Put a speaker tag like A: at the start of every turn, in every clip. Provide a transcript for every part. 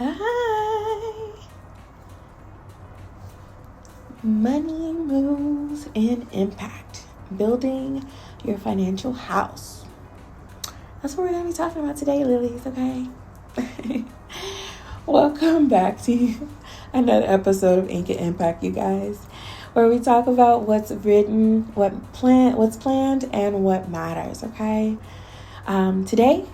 A: Hi. Money moves and impact. Building your financial house. That's what we're going to be talking about today, Lilies, okay? Welcome back to another episode of Ink and Impact, you guys, where we talk about what's written, what's planned, and what matters, okay? Today,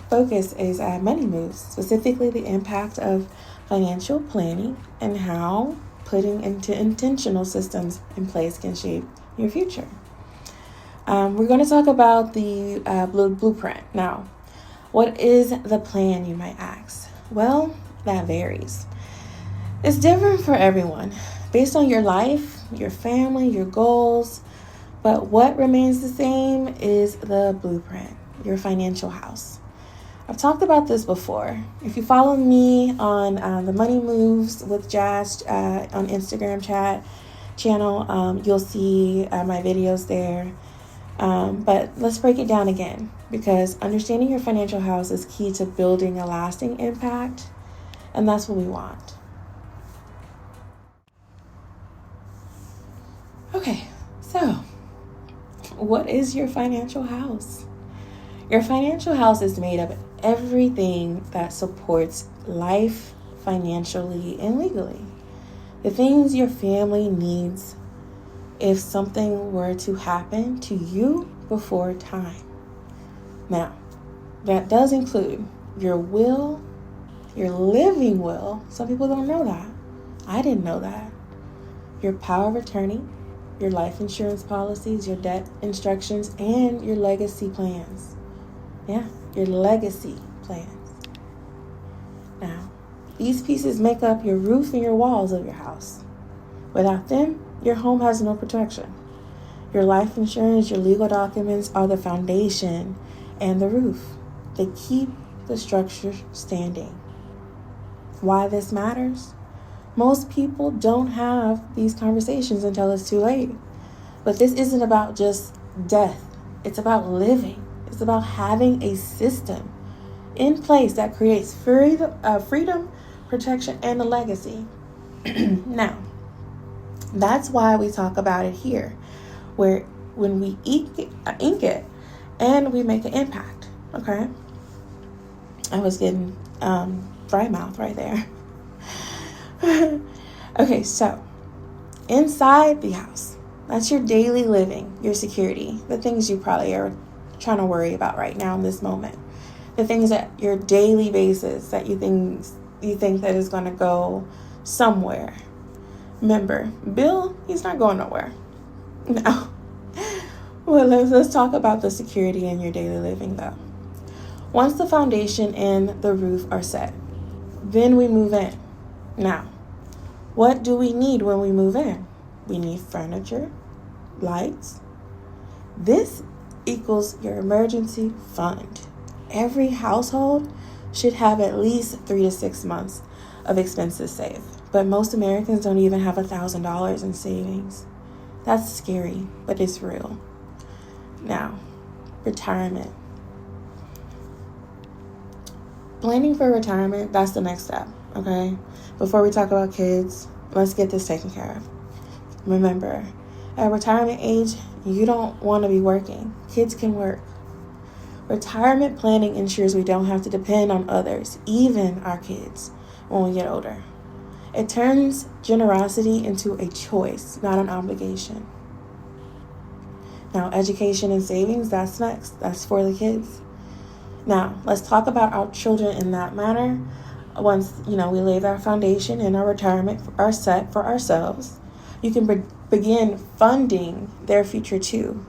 A: focus is money moves, specifically the impact of financial planning and how putting into intentional systems in place can shape your future. We're going to talk about the blueprint. Now, what is the plan, you might ask? Well, that varies. It's different for everyone based on your life, your family, your goals. But what remains the same is the blueprint, your financial house. I've talked about this before. If you follow me on the Money Moves with Jazz on Instagram channel, you'll see my videos there. But let's break it down again, because understanding your financial house is key to building a lasting impact, and that's what we want. Okay, so what is your financial house? Your financial house is made of everything that supports life financially and legally. The things your family needs if something were to happen to you before time. Now, that does include your will, your living will. Some people don't know that. I didn't know that. Your power of attorney, your life insurance policies, your debt instructions, and your legacy plans. Yeah, your legacy plans. Now, these pieces make up your roof and your walls of your house. Without them, your home has no protection. Your life insurance, your legal documents are the foundation and the roof. They keep the structure standing. Why this matters? Most people don't have these conversations until it's too late. But this isn't about just death. It's about living. It's about having a system in place that creates freedom, protection, and a legacy. Now, that's why we talk about it here, where when we ink it and we make an impact, okay? I was getting dry mouth right there. Okay, so inside the house, that's your daily living, your security, the things you probably are trying to worry about right now in this moment, the things that your daily basis that you think that is going to go somewhere. Remember, Bill, he's not going nowhere. No. Well, let's talk about the security in your daily living, though. Once the foundation and the roof are set, then we move in. Now, what do we need when we move in? We need furniture, lights. This equals your emergency fund. Every household should have at least 3 to 6 months of expenses saved. But most Americans don't even have $1,000 in savings. That's scary, but it's real. Now, retirement. Planning for retirement, that's the next step, okay? Before we talk about kids, let's get this taken care of. Remember, at retirement age, you don't want to be working. Kids can work. Retirement planning ensures we don't have to depend on others, even our kids, when we get older. It turns generosity into a choice, not an obligation. Now, education and savings, that's next. That's for the kids. Now, let's talk about our children in that manner. Once, we lay our foundation and our retirement are set for ourselves, you can begin funding their future too.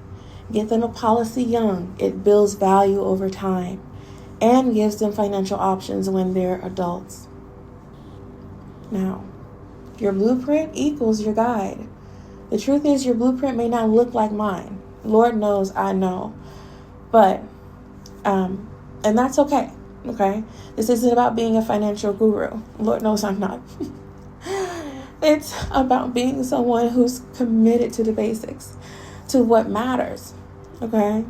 A: Get them a policy young. It builds value over time and gives them financial options when they're adults. Now, your blueprint equals your guide. The truth is, your blueprint may not look like mine. Lord knows I know. But, and that's okay, okay? This isn't about being a financial guru. Lord knows I'm not. It's about being someone who's committed to the basics, to what matters, okay?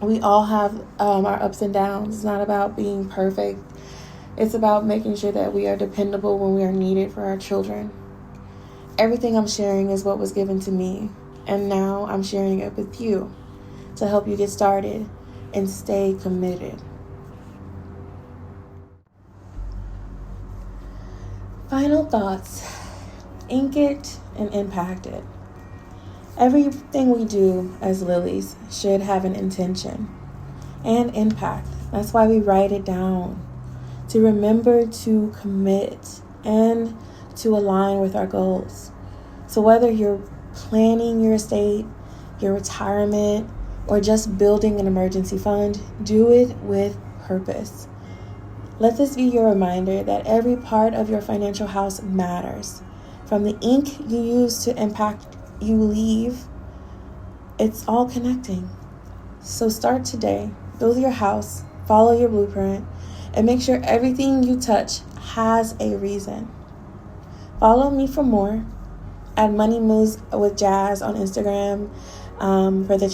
A: We all have our ups and downs. It's not about being perfect. It's about making sure that we are dependable when we are needed for our children. Everything I'm sharing is what was given to me, and now I'm sharing it with you to help you get started and stay committed. Final thoughts. Ink it and impact it. Everything we do as Lilies should have an intention and impact. That's why we write it down, to remember to commit and to align with our goals. So whether you're planning your estate, your retirement, or just building an emergency fund, do it with purpose. Let this be your reminder that every part of your financial house matters. From the ink you use to impact you leave, it's all connecting. So start today, build your house, follow your blueprint, and make sure everything you touch has a reason. Follow me for more at Money Moves with Jazz on Instagram for the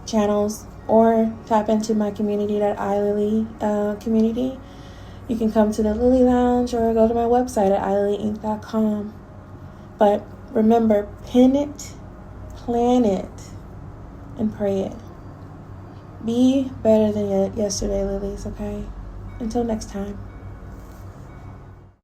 A: channels, or tap into my community, that iLily community. You can come to the Lily Lounge or go to my website at ililyinc.com. But remember, pin it, plan it, and pray it. Be better than yesterday, Lilies, okay? Until next time.